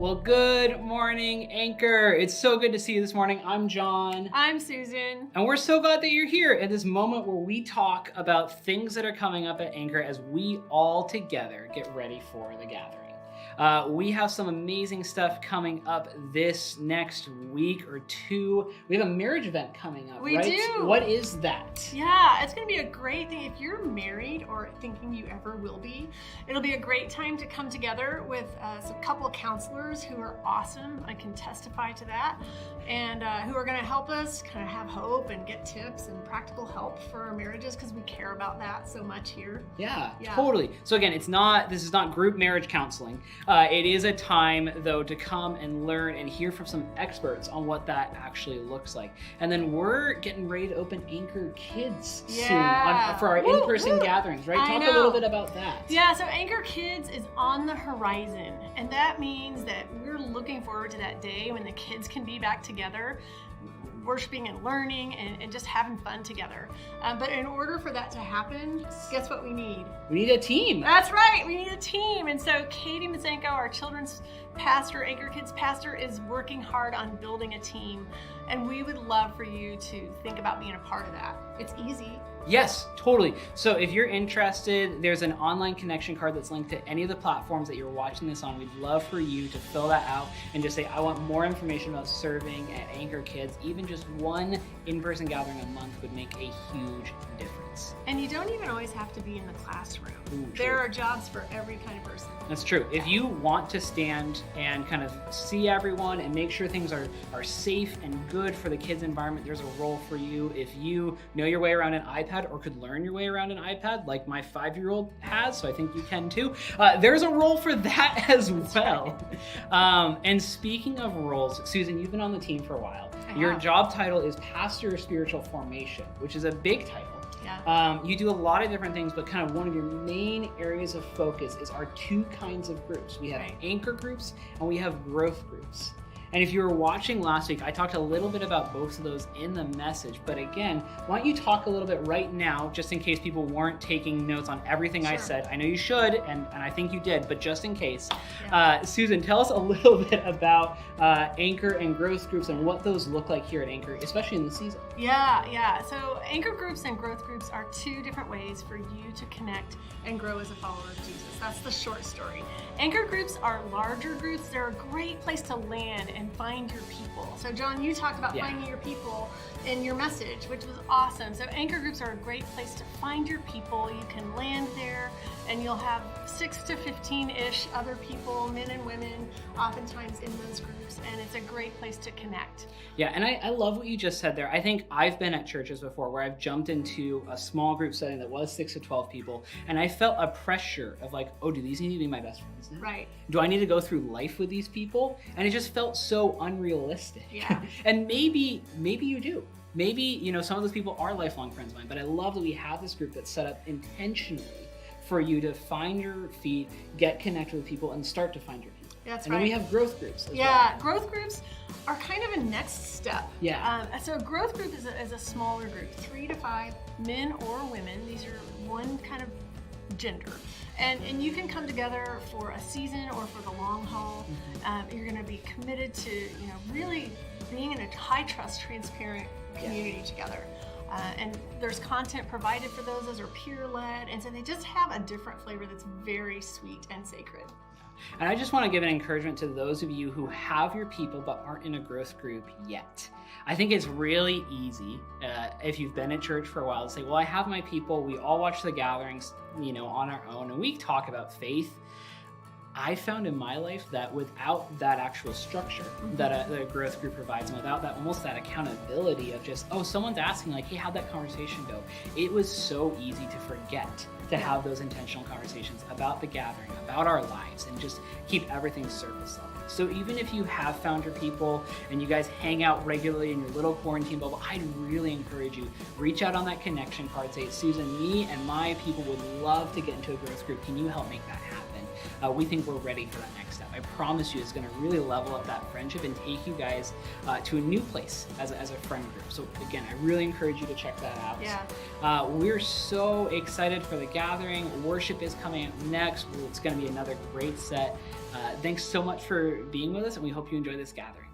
Well, good morning, Anchor. It's so good to see you this morning. I'm John. I'm Susan. And we're so glad that you're here at this moment where we talk about things that are coming up at Anchor as we all together get ready for the gathering. We have some amazing stuff coming up this next week or two. We have a marriage event coming up, We right? do. What is that? Yeah, it's going to be a great thing. If you're married or thinking you ever will be, it'll be a great time to come together with some couple of counselors who are awesome. I can testify to that. And who are going to help us kind of have hope and get tips and practical help for our marriages because we care about that so much here. Yeah, totally. So again, this is not group marriage counseling. It is a time, though, to come and learn and hear from some experts on what that actually looks like. And then we're getting ready to open Anchor Kids soon for our in-person gatherings, right? Talk a little bit about that. Yeah, so Anchor Kids is on the horizon. And that means that we're looking forward to that day when the kids can be back together, worshiping and learning and just having fun together. But in order for that to happen, guess what we need? We need a team. That's right, we need a team. And so Katie Mazenko, our children's pastor, Anchor Kids pastor, is working hard on building a team. And we would love for you to think about being a part of that. It's easy. Yes, totally. So if you're interested, there's an online connection card that's linked to any of the platforms that you're watching this on. We'd love for you to fill that out and just say, I want more information about serving at Anchor Kids. Even just one in-person gathering a month would make a huge difference. And you don't even always have to be in the classroom. Ooh, there are jobs for every kind of person. That's true. If you want to stand and kind of see everyone and make sure things are safe and good for the kids' environment, there's a role for you. If you know your way around an iPad or could learn your way around an iPad like my 5-year-old has, so I think you can too, there's a role for that as well. And speaking of roles, Susan, you've been on the team for a while. Your job title is Pastor of Spiritual Formation, which is a big title. Yeah. You do a lot of different things, but kind of one of your main areas of focus is our two kinds of groups. We have anchor groups and we have growth groups. And if you were watching last week, I talked a little bit about both of those in the message. But again, why don't you talk a little bit right now, just in case people weren't taking notes on everything I said. I know you should, and I think you did, but just in case. Susan, tell us a little bit about Anchor and growth groups and what those look like here at Anchor, especially in the season. Yeah. So Anchor groups and growth groups are two different ways for you to connect and grow as a follower of Jesus. That's the short story. Anchor groups are larger groups. They're a great place to land and find your people. So John, you talked about finding your people in your message, which was awesome. So anchor groups are a great place to find your people. You can land there and you'll have 6 to 15-ish other people, men and women, oftentimes in those groups, and it's a great place to connect. Yeah, and I love what you just said there. I think I've been at churches before where I've jumped into a small group setting that was 6 to 12 people, and I felt a pressure of like, oh, do these need to be my best friends now? Right. Do I need to go through life with these people? And it just felt so unrealistic. Yeah. And maybe you do. Maybe, some of those people are lifelong friends of mine, but I love that we have this group that's set up intentionally for you to find your feet, get connected with people, and start to find your people. That's right. And then we have growth groups as well. Yeah, growth groups are kind of a next step. Yeah. So a growth group is a smaller group, 3 to 5 men or women. These are one kind of gender. And you can come together for a season or for the long haul. You're going to be committed to, really being in a high trust, transparent community together. And there's content provided for those. Those are peer-led. And so they just have a different flavor that's very sweet and sacred. And I just want to give an encouragement to those of you who have your people but aren't in a growth group yet. I think it's really easy, if you've been at church for a while, to say, well, I have my people, we all watch the gatherings, on our own, and we talk about faith. I found in my life that without that actual structure that a growth group provides, and without that almost that accountability of just, someone's asking like, hey, how'd that conversation go? It was so easy to forget to have those intentional conversations about the gathering, about our lives, and just keep everything surface level. So even if you have found your people and you guys hang out regularly in your little quarantine bubble, I'd really encourage you, reach out on that connection card, say, Susan, me and my people would love to get into a growth group. Can you help make that happen? We think we're ready for that next step. I promise you is going to really level up that friendship and take you guys to a new place as a friend group. So again, I really encourage you to check that out. Yeah. We're so excited for the gathering. Worship is coming up next. It's going to be another great set. Thanks so much for being with us, and we hope you enjoy this gathering.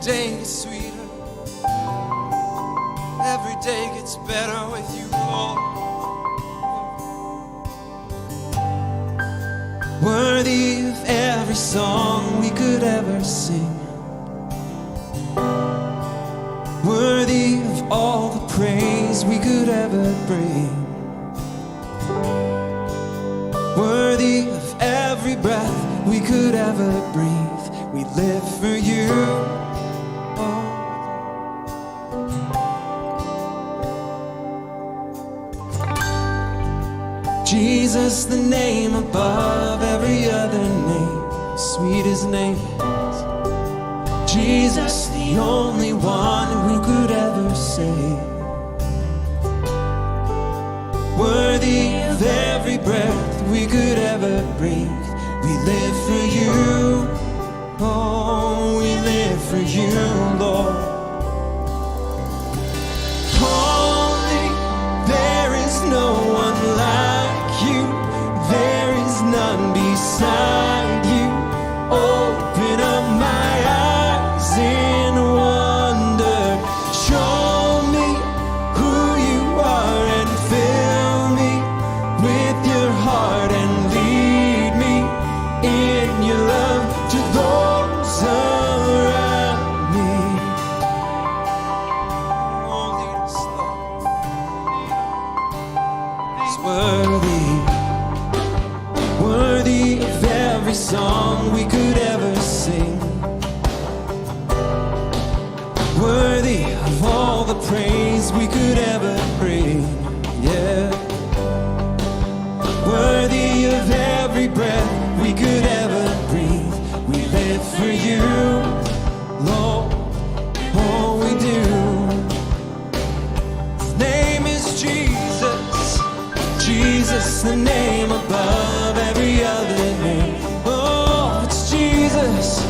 day gets sweeter, every day gets better with you, Lord. worthy of every song we could ever sing, worthy of all the praise we could ever bring, worthy of every breath we could ever breathe. We live for you. Oh. Jesus, the name above every other name, sweet his name is. Jesus, the only one who could ever save, worthy of every breath we could ever breathe. We live for you. Oh, we live for you, Lord. Holy, there is no one like you. There is none beside you. Open up my eyes in wonder. Show me who you are and fill me with your heart and lead me in your love to those around me. Oh, lead us, Lord. He's worthy, worthy of every song we could ever sing, worthy of all the praise we could ever bring. Yeah, worthy of every breath we could ever breathe. We live for you, Lord. Oh, we do. His name is Jesus. Jesus, the name above every other name. Oh, it's Jesus.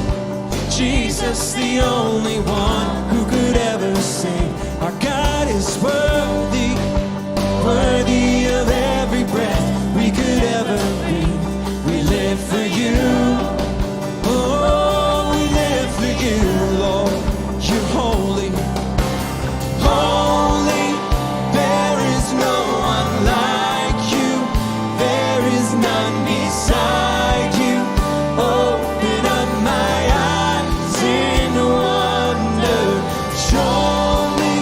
Jesus, the only one who could ever sing. Our God is worthy, worthy of every breath we could ever breathe. We live for you. Oh, we live for you, Lord. You're holy, holy. There is no one like you. There is none beside you. Open up my eyes in wonder. Show me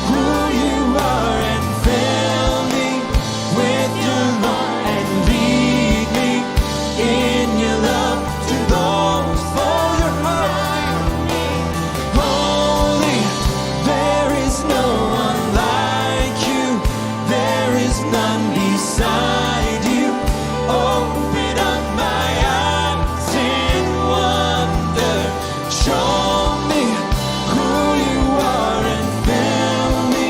who you are and fill me with your love and lead me in your love to those for your mercy. Holy, there is no one like you. There is none beside you. Open up my eyes in wonder. Show me who you are and fill me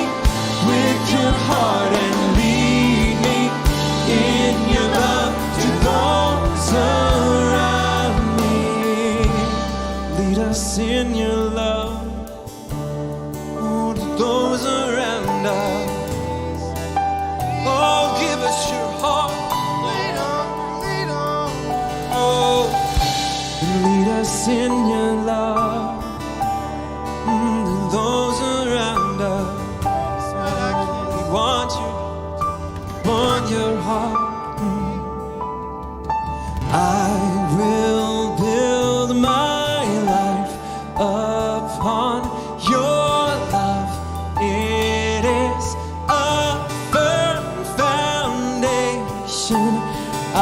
with your heart and lead me in your love to those around me. Lead us in your love, oh, to those around us. Oh, give us your heart. Lead on, lead on. Oh, lead us in your love, to those around us. We want you, want your heart. I will build my life upon your love. It is a firm foundation. I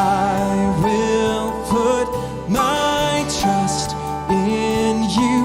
will put my trust in you.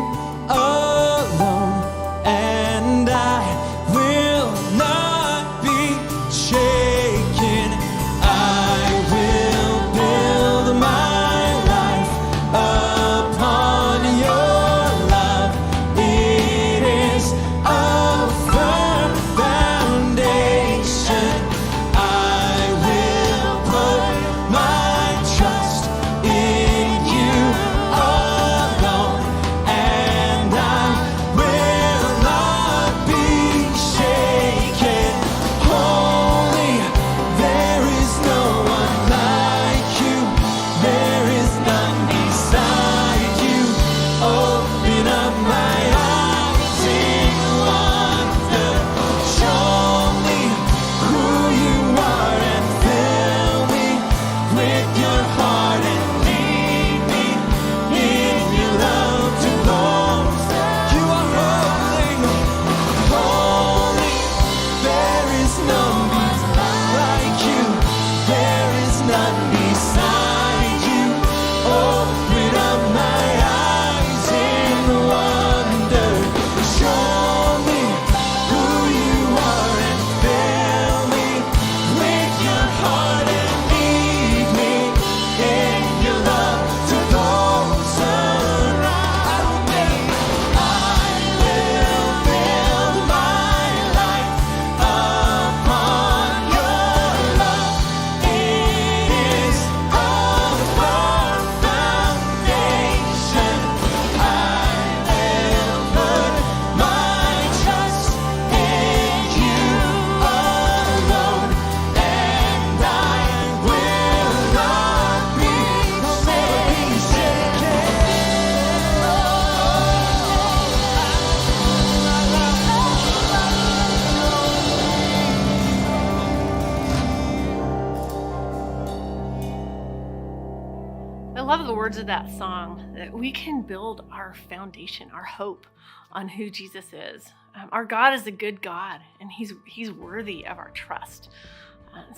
words of that song, that we can build our foundation, our hope on who Jesus is. Our God is a good God, and He's worthy of our trust.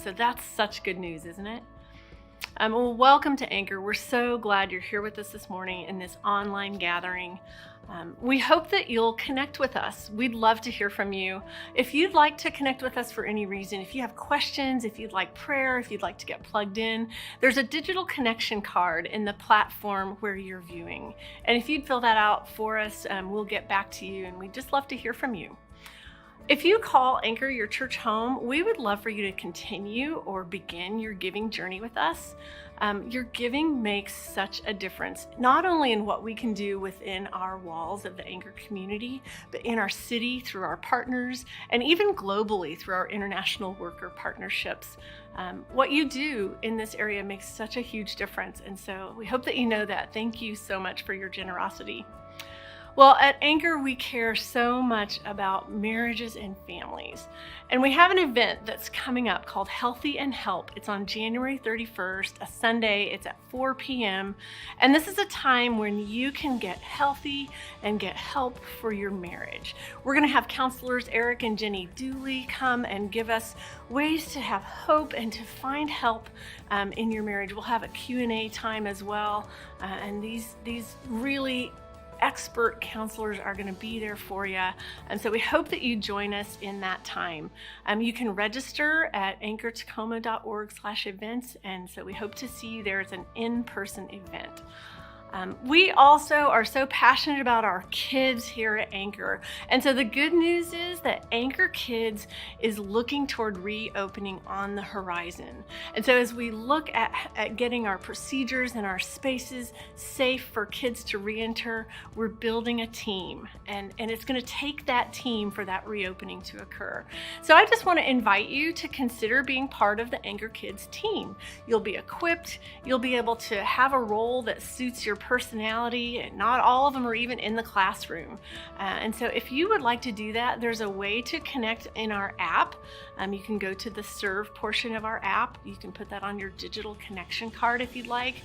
So that's such good news, isn't it? Well, welcome to Anchor. We're so glad you're here with us this morning in this online gathering. We hope that you'll connect with us. We'd love to hear from you. If you'd like to connect with us for any reason, if you have questions, if you'd like prayer, if you'd like to get plugged in, there's a digital connection card in the platform where you're viewing. And if you'd fill that out for us, we'll get back to you, and we'd just love to hear from you. If you call Anchor your church home, we would love for you to continue or begin your giving journey with us. Your giving makes such a difference, not only in what we can do within our walls of the Anchor community, but in our city through our partners, and even globally through our international worker partnerships. What you do in this area makes such a huge difference, and so we hope that you know that. Thank you so much for your generosity. Well, at Anchor, we care so much about marriages and families. And we have an event that's coming up called Healthy and Help. It's on January 31st, a Sunday. It's at 4 p.m. And this is a time when you can get healthy and get help for your marriage. We're going to have counselors Eric and Jenny Dooley come and give us ways to have hope and to find help in your marriage. We'll have a Q&A time as well. And these really expert counselors are going to be there for you. And so we hope that you join us in that time. You can register at anchortacoma.org/events. And so we hope to see you there. It's an in-person event. We also are so passionate about our kids here at Anchor. And so the good news is that Anchor Kids is looking toward reopening on the horizon. And so as we look at getting our procedures and our spaces safe for kids to re-enter, we're building a team. And it's going to take that team for that reopening to occur. So I just want to invite you to consider being part of the Anchor Kids team. You'll be equipped. You'll be able to have a role that suits your personality, and not all of them are even in the classroom. And so if you would like to do that, there's a way to connect in our app. You can go to the serve portion of our app. You can put that on your digital connection card if you'd like,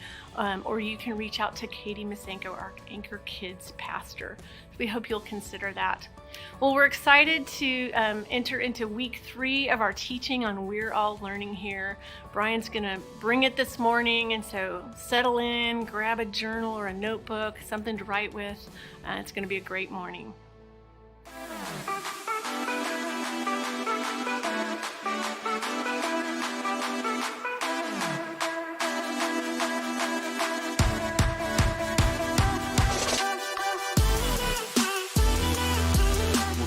or you can reach out to Katie Misenko, our Anchor Kids pastor. We hope you'll consider that. Well, we're excited to enter into week 3 of our teaching on We're All Learning Here. Bryan's going to bring it this morning, and so settle in, grab a journal or a notebook, something to write with. It's going to be a great morning.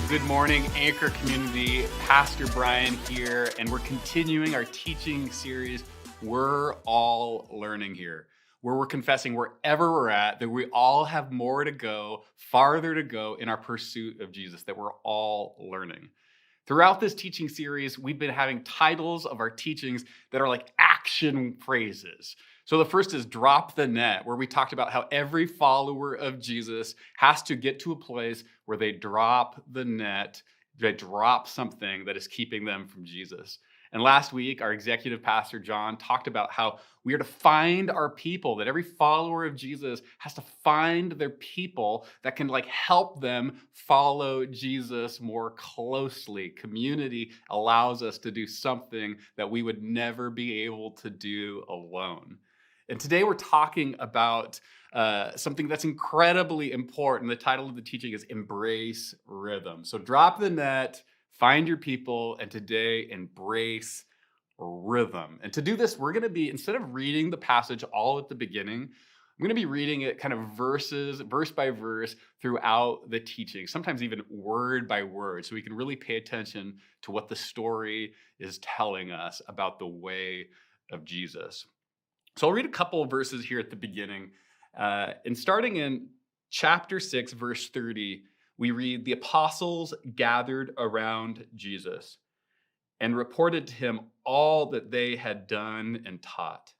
Good morning, Anchor community. Pastor Bryan here, and we're continuing our teaching series, We're All Learning Here, where we're confessing wherever we're at that we all have more to go, farther to go in our pursuit of Jesus, that we're all learning. Throughout this teaching series, we've been having titles of our teachings that are like action phrases. So the first is Drop the Net, where we talked about how every follower of Jesus has to get to a place where they drop the net, they drop something that is keeping them from Jesus. And last week, our executive pastor, John, talked about how we are to find our people, that every follower of Jesus has to find their people that can help them follow Jesus more closely. Community allows us to do something that we would never be able to do alone. And today we're talking about something that's incredibly important. The title of the teaching is Embrace Rhythm. So drop the net, find your people, and today embrace rhythm. And to do this, we're going to be, instead of reading the passage all at the beginning, I'm going to be reading it kind of verse by verse throughout the teaching, sometimes even word by word, so we can really pay attention to what the story is telling us about the way of Jesus. So I'll read a couple of verses here at the beginning. And starting in chapter 6, verse 30, we read, "The apostles gathered around Jesus and reported to him all that they had done and taught."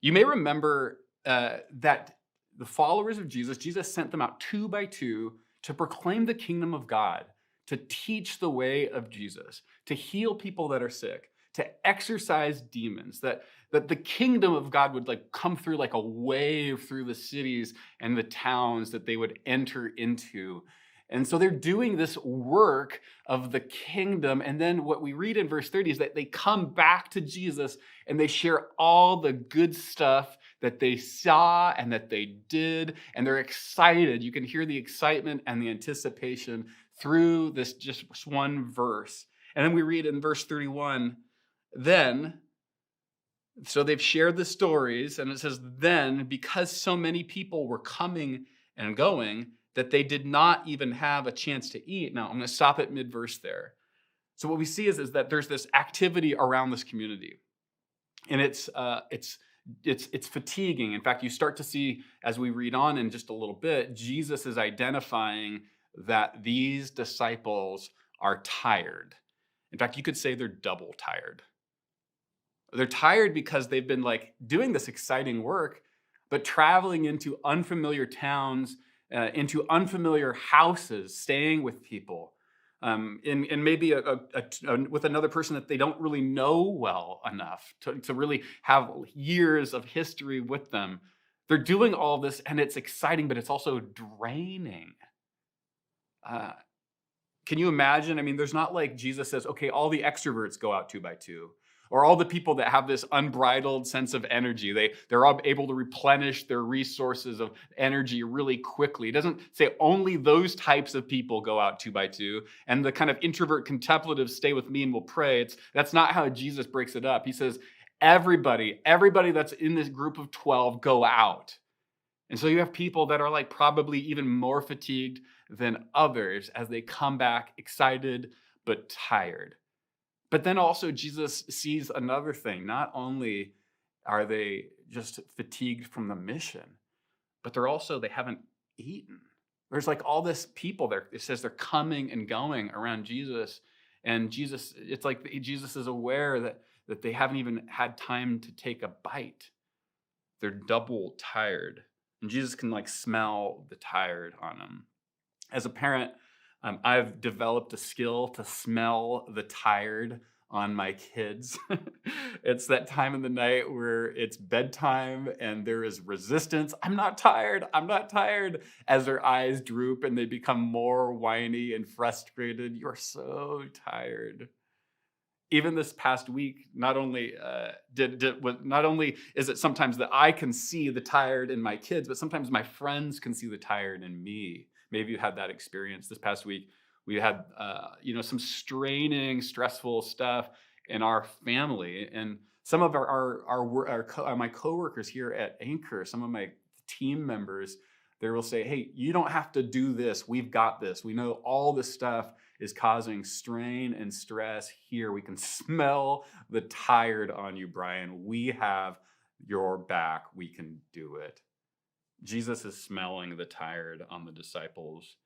You may remember that the followers of Jesus sent them out 2 by 2 to proclaim the kingdom of God, to teach the way of Jesus, to heal people that are sick, to exorcise demons, that the kingdom of God would like come through like a wave through the cities and the towns that they would enter into. And so they're doing this work of the kingdom. And then what we read in verse 30 is that they come back to Jesus and they share all the good stuff that they saw and that they did. And they're excited. You can hear the excitement and the anticipation through this just one verse. And then we read in verse 31, then, so they've shared the stories, and it says, then, because so many people were coming and going, that they did not even have a chance to eat. Now, I'm going to stop at mid-verse there. So what we see is that there's this activity around this community, and it's fatiguing. In fact, you start to see, as we read on in just a little bit, Jesus is identifying that these disciples are tired. In fact, you could say they're double tired. They're tired because they've been like doing this exciting work, but traveling into unfamiliar towns, into unfamiliar houses, staying with people, and maybe with another person that they don't really know well enough to really have years of history with them. They're doing all this, and it's exciting, but it's also draining. Can you imagine? I mean, there's not like Jesus says, okay, all the extroverts go out 2 by 2. Or all the people that have this unbridled sense of energy. They're able to replenish their resources of energy really quickly. It doesn't say only those types of people go out 2 by 2, and the kind of introvert contemplatives stay with me and will pray. That's not how Jesus breaks it up. He says, everybody that's in this group of 12 go out. And so you have people that are like probably even more fatigued than others as they come back excited but tired. But then also Jesus sees another thing. Not only are they just fatigued from the mission, but they haven't eaten. There's like all this people there. It says they're coming and going around Jesus. And Jesus, it's like Jesus is aware that they haven't even had time to take a bite. They're double tired. And Jesus can like smell the tired on them. As a parent, I've developed a skill to smell the tired on my kids. It's that time of the night where it's bedtime and there is resistance. I'm not tired, as their eyes droop and they become more whiny and frustrated. You're so tired. Even this past week, not only is it sometimes that I can see the tired in my kids, but sometimes my friends can see the tired in me. Maybe you had that experience this past week. We had, some straining, stressful stuff in our family, and some of my coworkers here at Anchor, some of my team members, they will say, "Hey, you don't have to do this. We've got this. We know all this stuff is causing strain and stress here. We can smell the tired on you, Bryan. We have your back. We can do it." Jesus is smelling the tired on the disciples.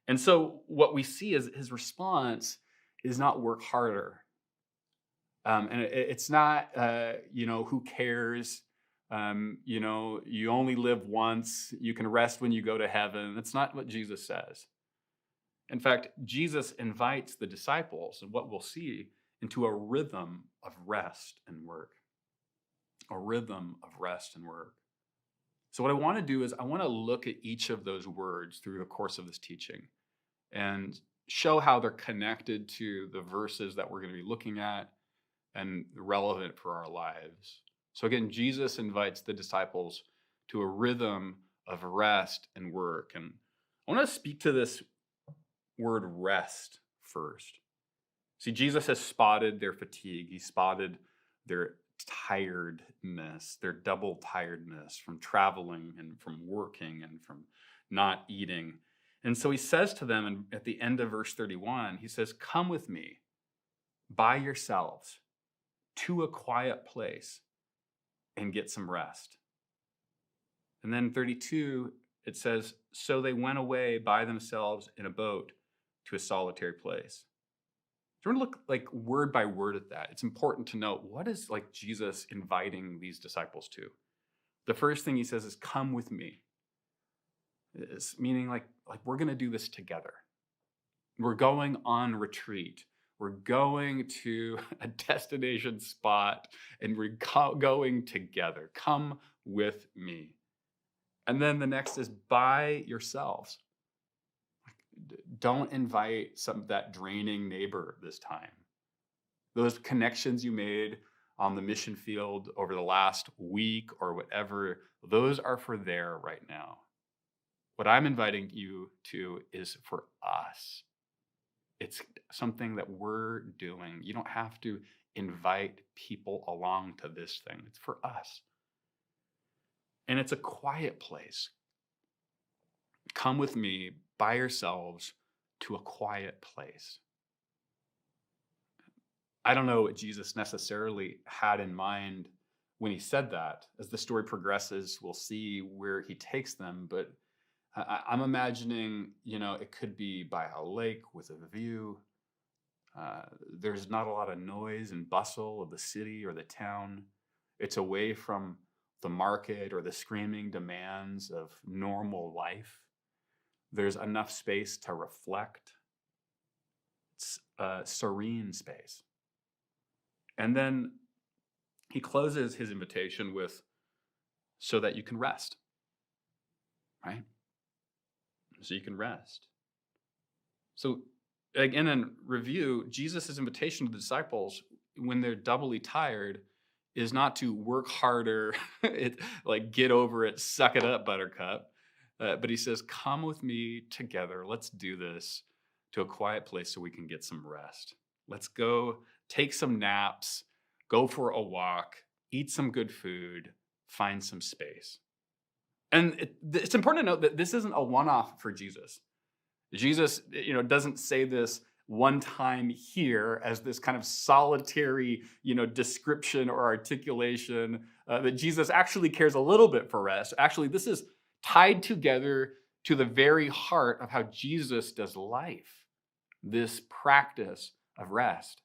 And so what we see is his response is not work harder. And it's not, who cares? You only live once. You can rest when you go to heaven. That's not what Jesus says. In fact, Jesus invites the disciples, and what we'll see, into a rhythm of rest and work. A rhythm of rest and work. So what I want to do is I want to look at each of those words through the course of this teaching and show how they're connected to the verses that we're going to be looking at and relevant for our lives. So again, Jesus invites the disciples to a rhythm of rest and work. And I want to speak to this word rest first. See, Jesus has spotted their fatigue. He spotted their tiredness, their double tiredness from traveling and from working and from not eating. And so he says to them, and at the end of verse 31, he says, "Come with me by yourselves to a quiet place and get some rest." And then 32, it says, "So they went away by themselves in a boat to a solitary place." So we're going to look like word by word at that. It's important to note, what is like Jesus inviting these disciples to? The first thing he says is, "Come with me." It's meaning like we're going to do this together. We're going on retreat. We're going to a destination spot and we're going together. Come with me. And then the next is by yourselves. Don't invite that draining neighbor this time. Those connections you made on the mission field over the last week or whatever, those are for there right now. What I'm inviting you to is for us. It's something that we're doing. You don't have to invite people along to this thing. It's for us. And it's a quiet place. Come with me by yourselves to a quiet place. I don't know what Jesus necessarily had in mind when he said that. As the story progresses, we'll see where he takes them, but I'm imagining, it could be by a lake with a view. There's not a lot of noise and bustle of the city or the town. It's away from the market or the screaming demands of normal life. There's enough space to reflect. It's a serene space. And then he closes his invitation with, so that you can rest, right? So you can rest. So again, in review, Jesus' invitation to the disciples when they're doubly tired is not to work harder, get over it, suck it up, buttercup. But he says, come with me together. Let's do this to a quiet place so we can get some rest. Let's go take some naps, go for a walk, eat some good food, find some space. And it's important to note that this isn't a one-off for Jesus. Jesus, doesn't say this one time here as this kind of solitary, description or articulation that Jesus actually cares a little bit for rest. Actually, this is tied together to the very heart of how Jesus does life, this practice of rest.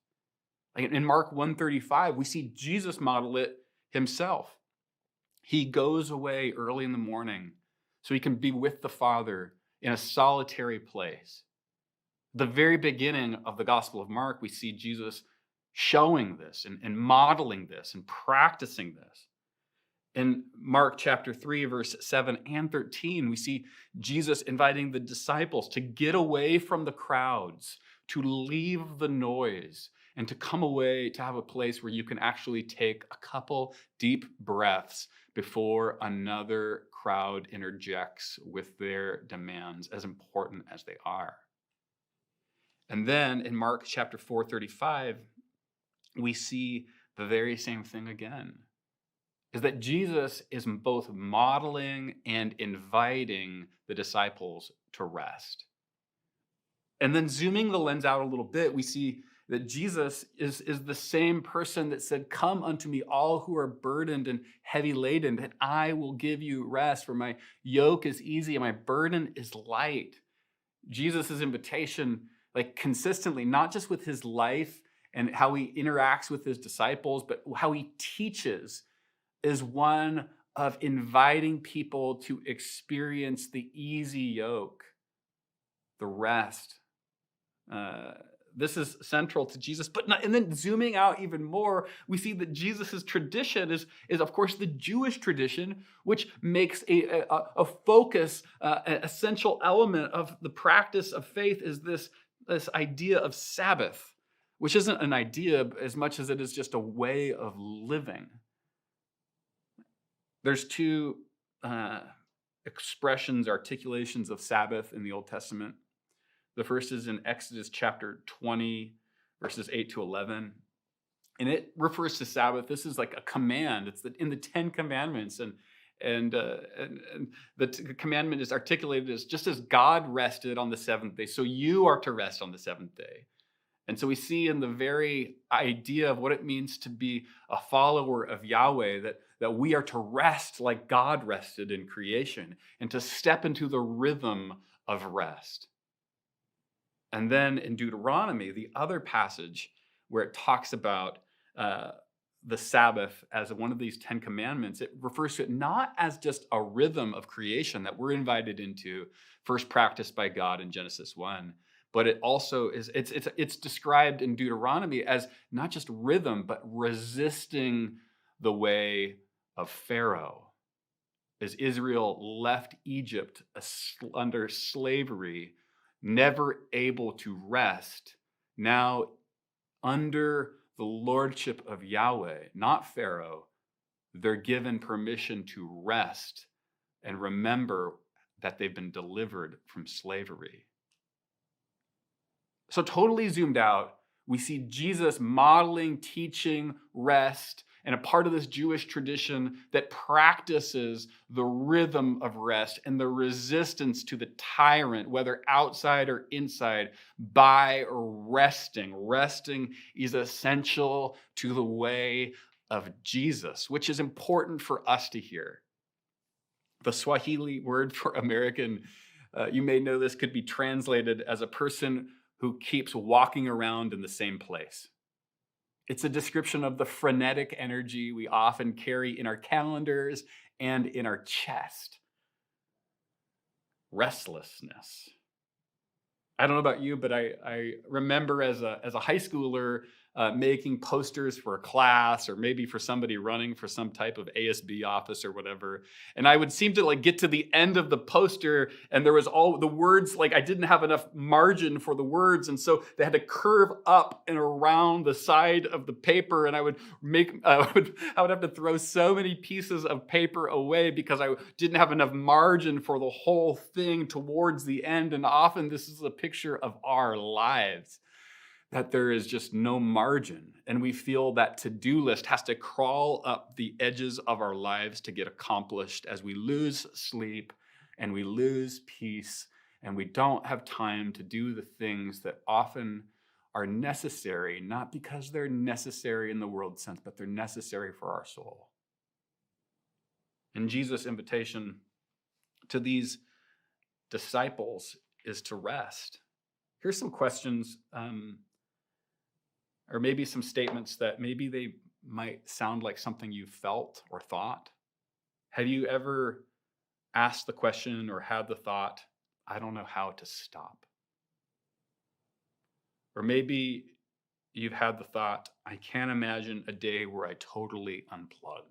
Like in Mark 1:35, we see Jesus model it himself. He goes away early in the morning so he can be with the Father in a solitary place. The very beginning of the Gospel of Mark, we see Jesus showing this and modeling this and practicing this. In Mark chapter 3, verse 7 and 13, we see Jesus inviting the disciples to get away from the crowds, to leave the noise, and to come away to have a place where you can actually take a couple deep breaths before another crowd interjects with their demands, as important as they are. And then in Mark chapter 4:35, we see the very same thing again, is that Jesus is both modeling and inviting the disciples to rest. And then zooming the lens out a little bit, we see that Jesus is the same person that said, come unto me, all who are burdened and heavy laden, that I will give you rest, for my yoke is easy and my burden is light. Jesus' invitation, consistently, not just with his life and how he interacts with his disciples, but how he teaches, is one of inviting people to experience the easy yoke, the rest. This is central to Jesus, and then zooming out even more, we see that Jesus' tradition is of course the Jewish tradition, which makes a focus, an essential element of the practice of faith is this idea of Sabbath, which isn't an idea as much as it is just a way of living. There's two expressions, articulations of Sabbath in the Old Testament. The first is in Exodus chapter 20, verses 8 to 11. And it refers to Sabbath. This is like a command. It's in the 10 Commandments. And the commandment is articulated as just as God rested on the seventh day, so you are to rest on the seventh day. And so we see in the very idea of what it means to be a follower of Yahweh that we are to rest like God rested in creation and to step into the rhythm of rest. And then in Deuteronomy, the other passage where it talks about the Sabbath as one of these 10 commandments, it refers to it not as just a rhythm of creation that we're invited into, first practiced by God in Genesis 1, but it also is, it's described in Deuteronomy as not just rhythm, but resisting the way of Pharaoh. As Israel left Egypt under slavery, never able to rest, now under the lordship of Yahweh, not Pharaoh, they're given permission to rest and remember that they've been delivered from slavery. So totally zoomed out, we see Jesus modeling, teaching rest, and a part of this Jewish tradition that practices the rhythm of rest and the resistance to the tyrant, whether outside or inside, by resting. Resting is essential to the way of Jesus, which is important for us to hear. The Swahili word for American, you may know this, could be translated as a person who keeps walking around in the same place. It's a description of the frenetic energy we often carry in our calendars and in our chest. Restlessness. I don't know about you, but I remember as a high schooler making posters for a class or maybe for somebody running for some type of ASB office or whatever. And I would seem to get to the end of the poster and there was all the words, I didn't have enough margin for the words. And so they had to curve up and around the side of the paper. And I would have to throw so many pieces of paper away because I didn't have enough margin for the whole thing towards the end. And often this is a picture of our lives, that there is just no margin. And we feel that to-do list has to crawl up the edges of our lives to get accomplished as we lose sleep and we lose peace and we don't have time to do the things that often are necessary, not because they're necessary in the world sense, but they're necessary for our soul. And Jesus' invitation to these disciples is to rest. Here's some questions, or maybe some statements that maybe they might sound like something you felt or thought. Have you ever asked the question or had the thought, I don't know how to stop? Or maybe you've had the thought, I can't imagine a day where I totally unplug.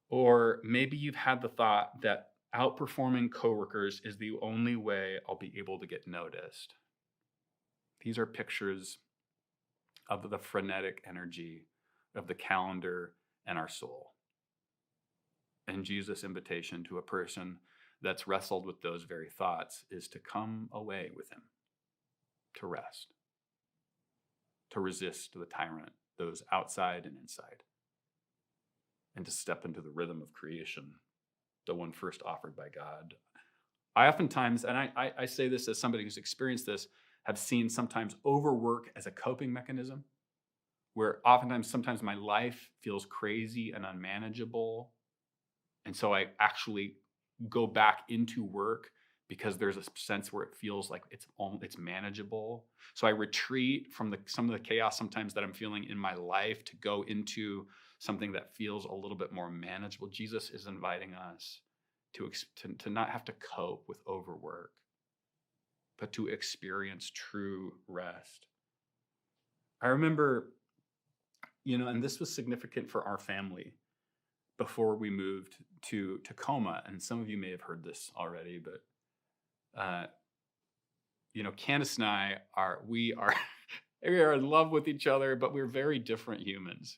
Or maybe you've had the thought that outperforming coworkers is the only way I'll be able to get noticed. These are pictures of the frenetic energy of the calendar and our soul. And Jesus' invitation to a person that's wrestled with those very thoughts is to come away with him, to rest, to resist the tyrant, those outside and inside, and to step into the rhythm of creation, the one first offered by God. I oftentimes, and I say this as somebody who's experienced this, have seen sometimes overwork as a coping mechanism, where sometimes my life feels crazy and unmanageable. And so I actually go back into work because there's a sense where it feels like it's manageable. So I retreat from some of the chaos sometimes that I'm feeling in my life to go into something that feels a little bit more manageable. Jesus is inviting us to not have to cope with overwork, but to experience true rest. I remember, and this was significant for our family before we moved to Tacoma, and some of you may have heard this already, but Candace and I we are in love with each other, but we're very different humans.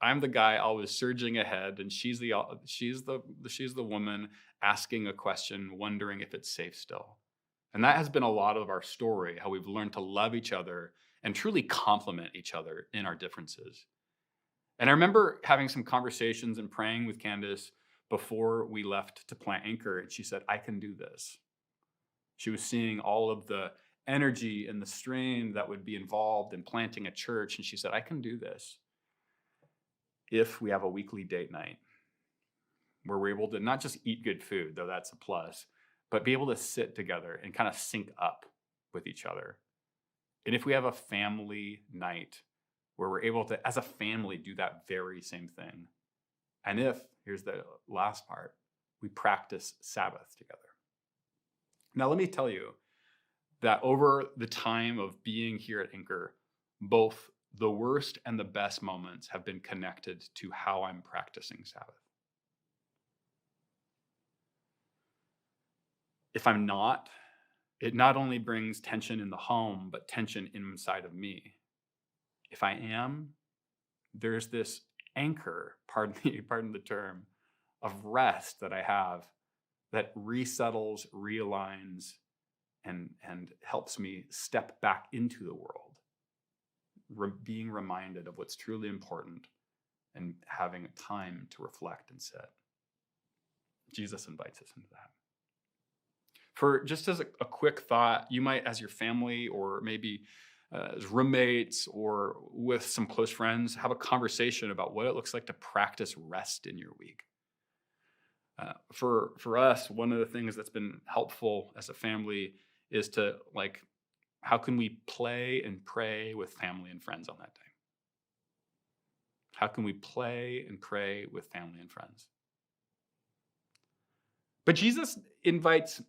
I'm the guy always surging ahead, and she's the woman asking a question, wondering if it's safe still. And that has been a lot of our story, how we've learned to love each other and truly complement each other in our differences. And I remember having some conversations and praying with Candace before we left to plant Anchor, and she said, I can do this. She was seeing all of the energy and the strain that would be involved in planting a church, and she said, I can do this if we have a weekly date night where we're able to not just eat good food, though that's a plus, but be able to sit together and kind of sync up with each other. And if we have a family night where we're able to, as a family, do that very same thing. And here's the last part, we practice Sabbath together. Now, let me tell you that over the time of being here at Anchor, both the worst and the best moments have been connected to how I'm practicing Sabbath. If I'm not, it not only brings tension in the home, but tension inside of me. If I am, there's this anchor, pardon the term, of rest that I have that resettles, realigns, and helps me step back into the world, being reminded of what's truly important and having time to reflect and sit. Jesus invites us into that. For just as a quick thought, you might, as your family or maybe as roommates or with some close friends, have a conversation about what it looks like to practice rest in your week. For us, one of the things that's been helpful as a family is to, like, how can we play and pray with family and friends on that day? How can we play and pray with family and friends? But Jesus invites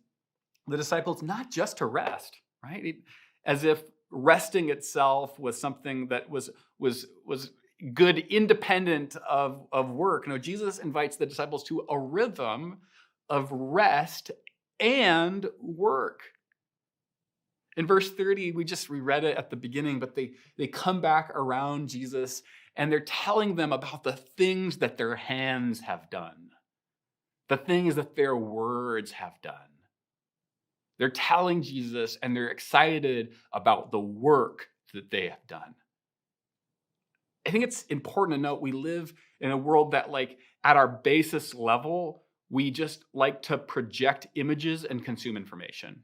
the disciples not just to rest, right? As if resting itself was something that was good independent of work. No, Jesus invites the disciples to a rhythm of rest and work. In verse 30, we read it at the beginning, but they come back around Jesus and they're telling them about the things that their hands have done, the things that their words have done. They're telling Jesus and they're excited about the work that they have done. I think it's important to note we live in a world that, like, at our basis level, we just like to project images and consume information.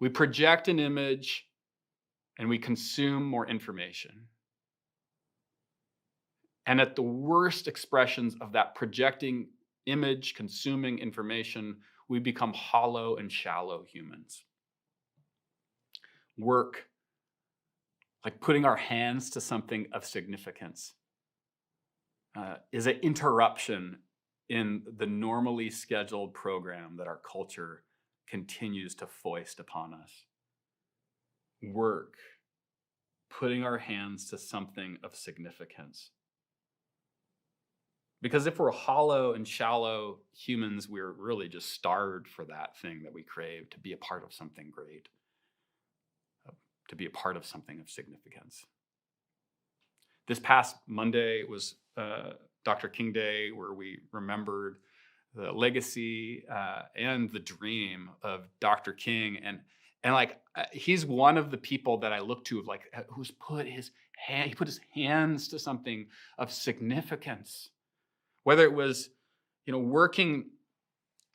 We project an image and we consume more information. And at the worst expressions of that projecting image, consuming information, we become hollow and shallow humans. Work, like putting our hands to something of significance, is an interruption in the normally scheduled program that our culture continues to foist upon us. Work, putting our hands to something of significance. Because if we're hollow and shallow humans, we're really just starved for that thing that we crave, to be a part of something great, to be a part of something of significance. This past Monday was Dr. King Day, where we remembered the legacy and the dream of Dr. King. And he's one of the people that I look to, like, who's put his hands to something of significance. Whether it was, working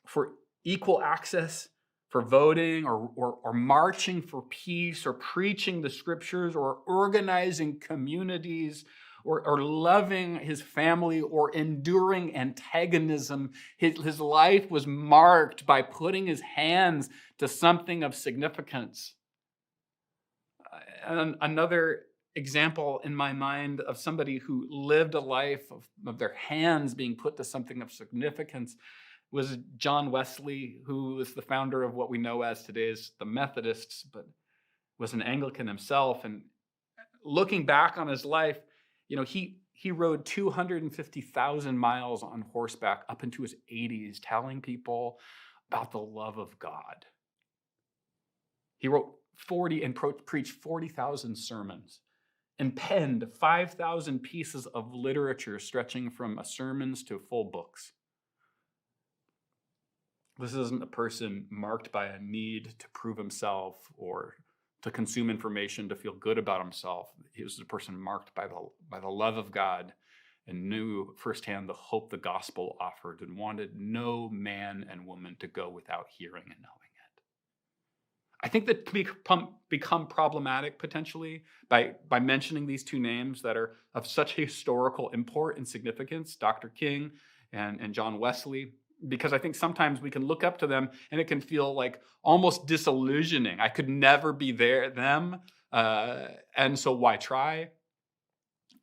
for equal access for voting or marching for peace or preaching the scriptures or organizing communities or loving his family or enduring antagonism, his life was marked by putting his hands to something of significance. And another example in my mind of somebody who lived a life of their hands being put to something of significance was John Wesley, who was the founder of what we know as today's the Methodists, but was an Anglican himself. And looking back on his life, he rode 250,000 miles on horseback up into his 80s, telling people about the love of God. He wrote 40 and preached 40,000 sermons and penned 5,000 pieces of literature stretching from sermons to full books. This isn't a person marked by a need to prove himself or to consume information to feel good about himself. He was a person marked by the love of God and knew firsthand the hope the gospel offered and wanted no man and woman to go without hearing and knowing it. I think that can become problematic potentially by mentioning these two names that are of such historical import and significance, Dr. King and John Wesley, because I think sometimes we can look up to them and it can feel like almost disillusioning. I could never be them, and so why try?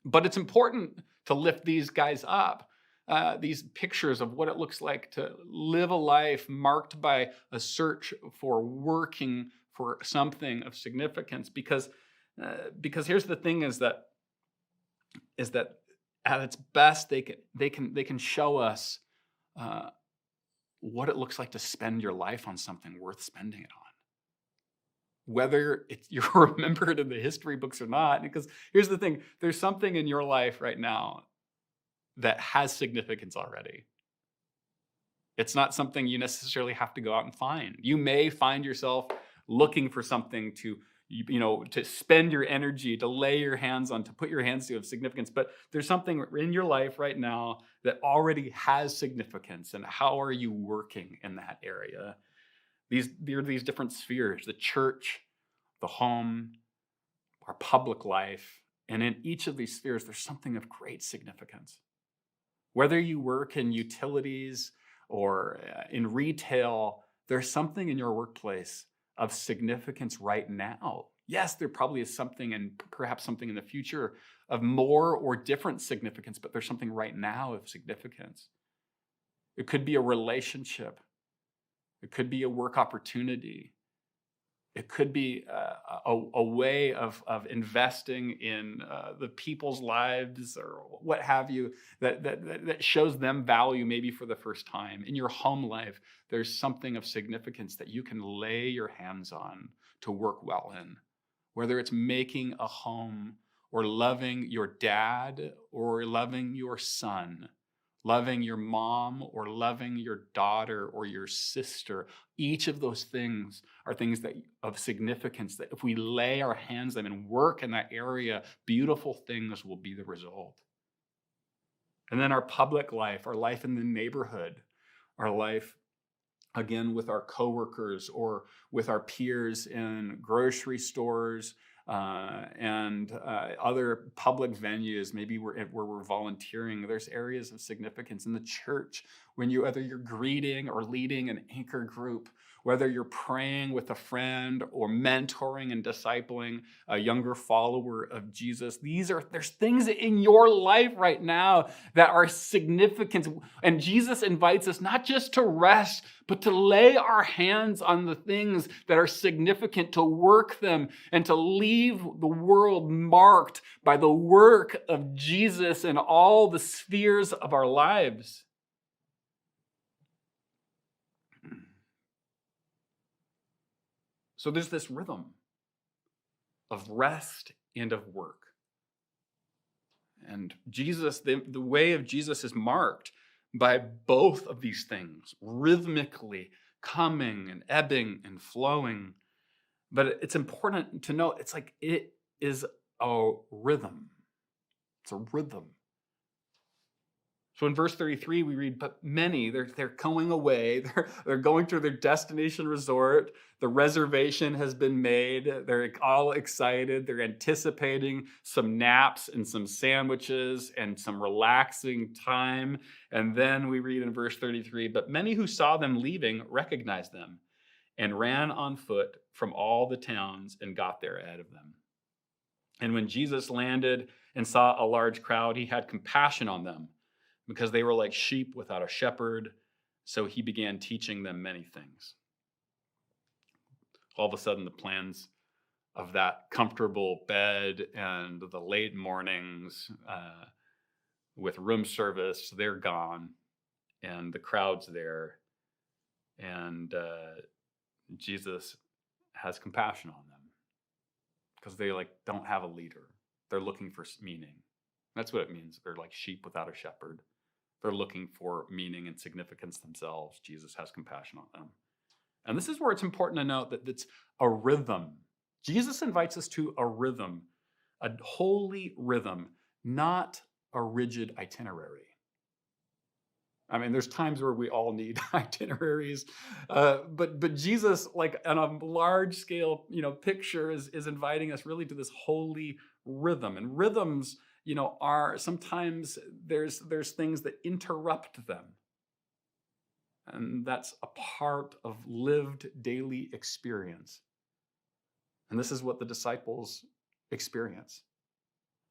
But it's important to lift these guys up these pictures of what it looks like to live a life marked by a search for working for something of significance. Because here's the thing: is that at its best, they can show us what it looks like to spend your life on something worth spending it on. Whether you're remembered in the history books or not, because here's the thing: there's something in your life right now that has significance already. It's not something you necessarily have to go out and find. You may find yourself looking for something to spend your energy, to lay your hands on, to put your hands to of significance. But there's something in your life right now that already has significance. And how are you working in that area? There are these different spheres: the church, the home, our public life. And in each of these spheres, there's something of great significance. Whether you work in utilities or in retail, there's something in your workplace of significance right now. Yes, there probably is something, and perhaps something in the future, of more or different significance, but there's something right now of significance. It could be a relationship. It could be a work opportunity. It could be a way of investing in the people's lives or what have you that shows them value maybe for the first time. In your home life, there's something of significance that you can lay your hands on to work well in. Whether it's making a home or loving your dad or loving your son, loving your mom or loving your daughter or your sister. Each of those things are things that of significance that if we lay our hands on them and work in that area, beautiful things will be the result. And then our public life, our life in the neighborhood, our life again with our coworkers or with our peers in grocery stores, and other public venues, maybe where we're volunteering. There's areas of significance in the church when whether you're greeting or leading an anchor group, whether you're praying with a friend or mentoring and discipling a younger follower of Jesus. There's things in your life right now that are significant. And Jesus invites us not just to rest, but to lay our hands on the things that are significant, to work them and to leave the world marked by the work of Jesus in all the spheres of our lives. So there's this rhythm of rest and of work. And Jesus, the way of Jesus is marked by both of these things, rhythmically coming and ebbing and flowing. But it's important to note, it's like it is a rhythm. It's a rhythm. So in verse 33, we read, but many, they're going away. They're going to their destination resort. The reservation has been made. They're all excited. They're anticipating some naps and some sandwiches and some relaxing time. And then we read in verse 33, but many who saw them leaving recognized them and ran on foot from all the towns and got there ahead of them. And when Jesus landed and saw a large crowd, he had compassion on them, because they were like sheep without a shepherd. So he began teaching them many things. All of a sudden, the plans of that comfortable bed and the late mornings with room service, they're gone. And the crowd's there. And Jesus has compassion on them because they don't have a leader. They're looking for meaning. That's what it means. They're like sheep without a shepherd. They're looking for meaning and significance themselves. Jesus has compassion on them. And this is where it's important to note that it's a rhythm. Jesus invites us to a rhythm, a holy rhythm, not a rigid itinerary. I mean, there's times where we all need itineraries, but Jesus, on a large scale, picture, is inviting us really to this holy rhythm. And rhythms, are sometimes there's things that interrupt them. And that's a part of lived daily experience. And this is what the disciples experience.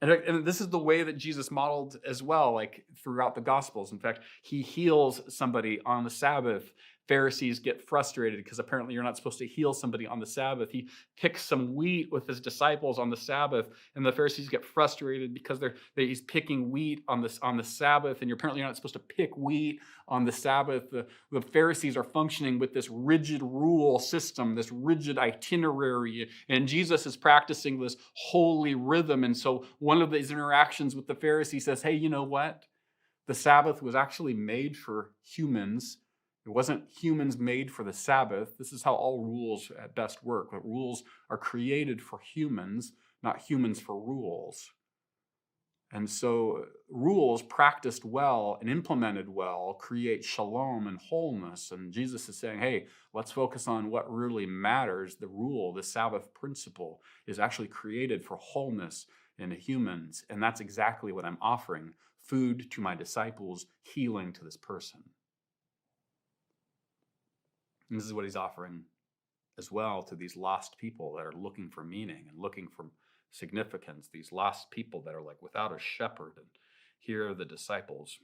And this is the way that Jesus modeled as well, like throughout the Gospels. In fact, he heals somebody on the Sabbath. Pharisees get frustrated because apparently you're not supposed to heal somebody on the Sabbath. He picks some wheat with his disciples on the Sabbath, and the Pharisees get frustrated because he's picking wheat on the Sabbath, and apparently you're not supposed to pick wheat on the Sabbath. The Pharisees are functioning with this rigid rule system, this rigid itinerary, and Jesus is practicing this holy rhythm. And so one of these interactions with the Pharisee says, hey, you know what? The Sabbath was actually made for humans. It wasn't humans made for the Sabbath. This is how all rules at best work. That rules are created for humans, not humans for rules. And so rules practiced well and implemented well create shalom and wholeness. And Jesus is saying, hey, let's focus on what really matters. The rule, the Sabbath principle, is actually created for wholeness in humans. And that's exactly what I'm offering. Food to my disciples, healing to this person. And this is what he's offering as well to these lost people that are looking for meaning and looking for significance, these lost people that are like without a shepherd. And here the disciples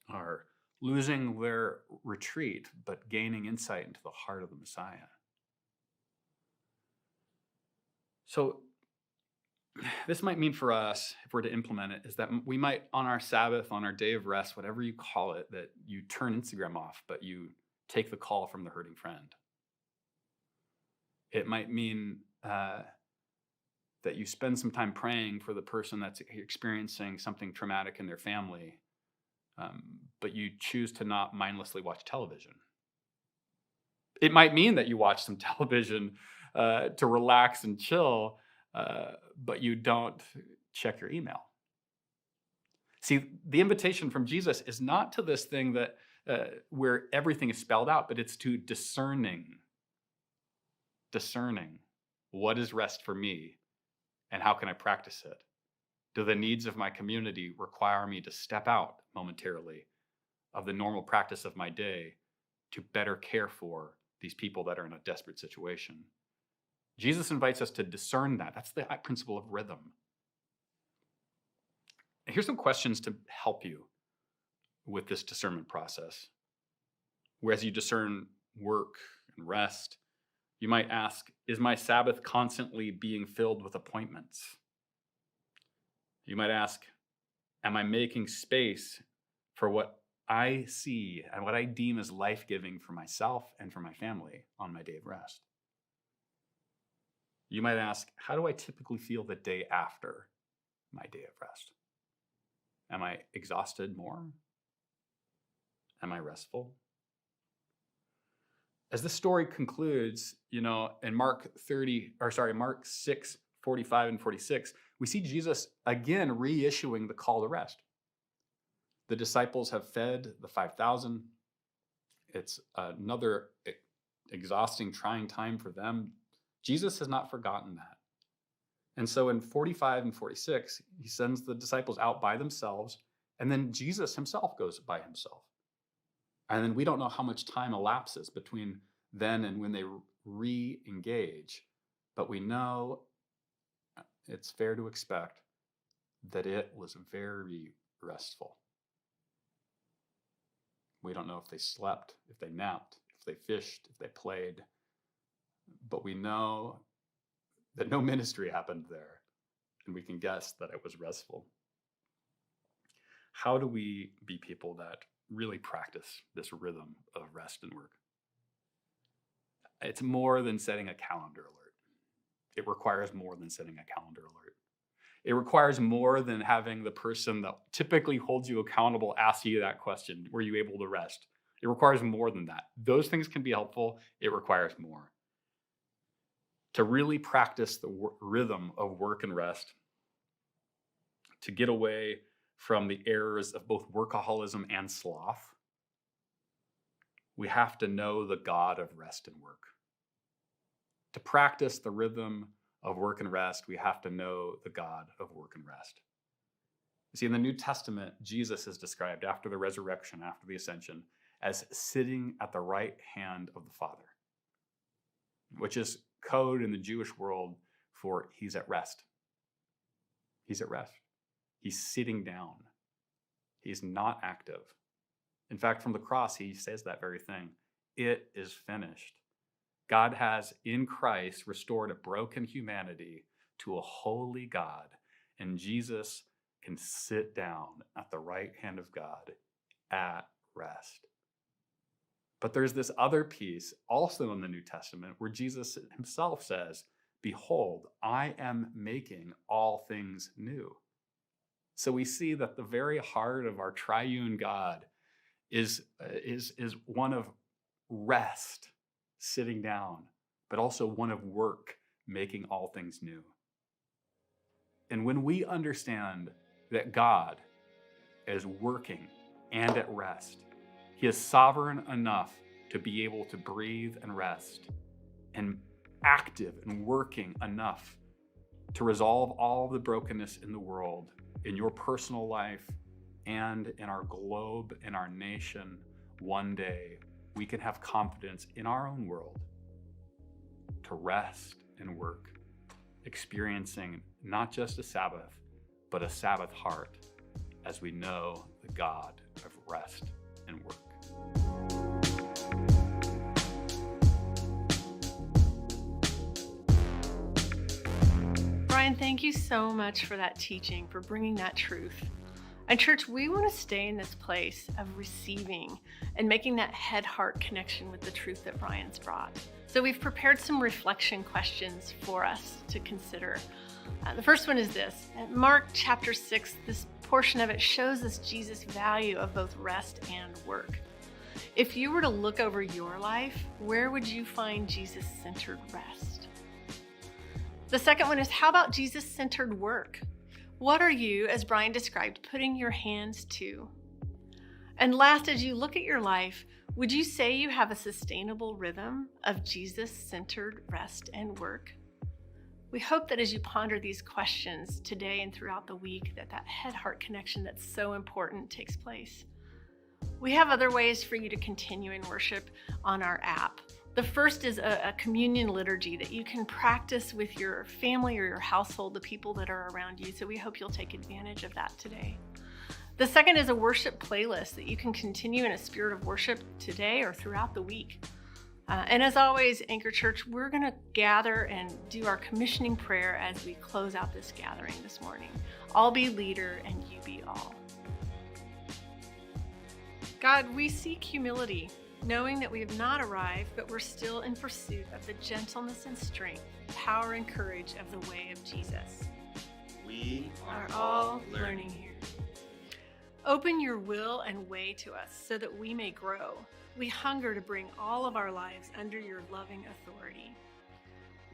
are losing their retreat, but gaining insight into the heart of the Messiah. So this might mean for us, if we're to implement it, is that we might, on our Sabbath, on our day of rest, whatever you call it, that you turn Instagram off, but you take the call from the hurting friend. It might mean that you spend some time praying for the person that's experiencing something traumatic in their family, but you choose to not mindlessly watch television. It might mean that you watch some television to relax and chill, but you don't check your email. See, the invitation from Jesus is not to this thing that where everything is spelled out, but it's to discerning what is rest for me and how can I practice it? Do the needs of my community require me to step out momentarily of the normal practice of my day to better care for these people that are in a desperate situation? Jesus invites us to discern that. That's the principle of rhythm. And here's some questions to help you with this discernment process. Whereas you discern work and rest, you might ask, is my Sabbath constantly being filled with appointments? You might ask, am I making space for what I see and what I deem as life-giving for myself and for my family on my day of rest? You might ask, how do I typically feel the day after my day of rest? Am I exhausted more? Am I restful? As the story concludes, in Mark 6, 45 and 46, we see Jesus again reissuing the call to rest. The disciples have fed the 5,000. It's another exhausting, trying time for them. Jesus has not forgotten that. And so in 45 and 46, he sends the disciples out by themselves, and then Jesus himself goes by himself. And then we don't know how much time elapses between then and when they re-engage, but we know it's fair to expect that it was very restful. We don't know if they slept, if they napped, if they fished, if they played, but we know that no ministry happened there, and we can guess that it was restful. How do we be people that really practice this rhythm of rest and work? It's more than setting a calendar alert. It requires more than setting a calendar alert. It requires more than having the person that typically holds you accountable ask you that question, were you able to rest? It requires more than that. Those things can be helpful. It requires more. To really practice the rhythm of work and rest, to get away from the errors of both workaholism and sloth, we have to know the God of rest and work. To practice the rhythm of work and rest, we have to know the God of work and rest. You see, in the New Testament, Jesus is described after the resurrection, after the ascension, as sitting at the right hand of the Father, which is code in the Jewish world for he's at rest. He's at rest. He's sitting down. He's not active. In fact, from the cross, he says that very thing. It is finished. God has, in Christ, restored a broken humanity to a holy God, and Jesus can sit down at the right hand of God at rest. But there's this other piece also in the New Testament where Jesus himself says, "Behold, I am making all things new." So we see that the very heart of our triune God is one of rest, sitting down, but also one of work, making all things new. And when we understand that God is working and at rest, he is sovereign enough to be able to breathe and rest, and active and working enough to resolve all the brokenness in the world, in your personal life and in our globe, in our nation. One day we can have confidence in our own world to rest and work, experiencing not just a Sabbath, but a Sabbath heart, as we know the God of rest and work. Bryan, thank you so much for that teaching, for bringing that truth. And church, we want to stay in this place of receiving and making that head-heart connection with the truth that Bryan's brought. So we've prepared some reflection questions for us to consider. The first one is this. At Mark chapter 6, this portion of it shows us Jesus' value of both rest and work. If you were to look over your life, where would you find Jesus-centered rest? The second one is, how about Jesus-centered work? What are you, as Bryan described, putting your hands to? And last, as you look at your life, would you say you have a sustainable rhythm of Jesus-centered rest and work? We hope that as you ponder these questions today and throughout the week, that head-heart connection that's so important takes place. We have other ways for you to continue in worship on our app. The first is a communion liturgy that you can practice with your family or your household, the people that are around you. So we hope you'll take advantage of that today. The second is a worship playlist that you can continue in a spirit of worship today or throughout the week. And as always, Anchor Church, we're going to gather and do our commissioning prayer as we close out this gathering this morning. I'll be leader and you be all. God, we seek humility, knowing that we have not arrived, but we're still in pursuit of the gentleness and strength, power and courage of the way of Jesus. We Are all learning here. Open your will and way to us so that we may grow. We hunger to bring all of our lives under your loving authority.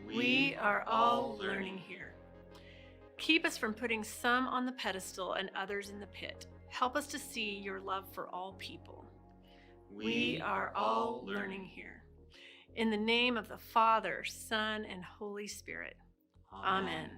We are all learning here. Keep us from putting some on the pedestal and others in the pit. Help us to see your love for all people. We are all learning here. In the name of the Father, Son, and Holy Spirit. Amen.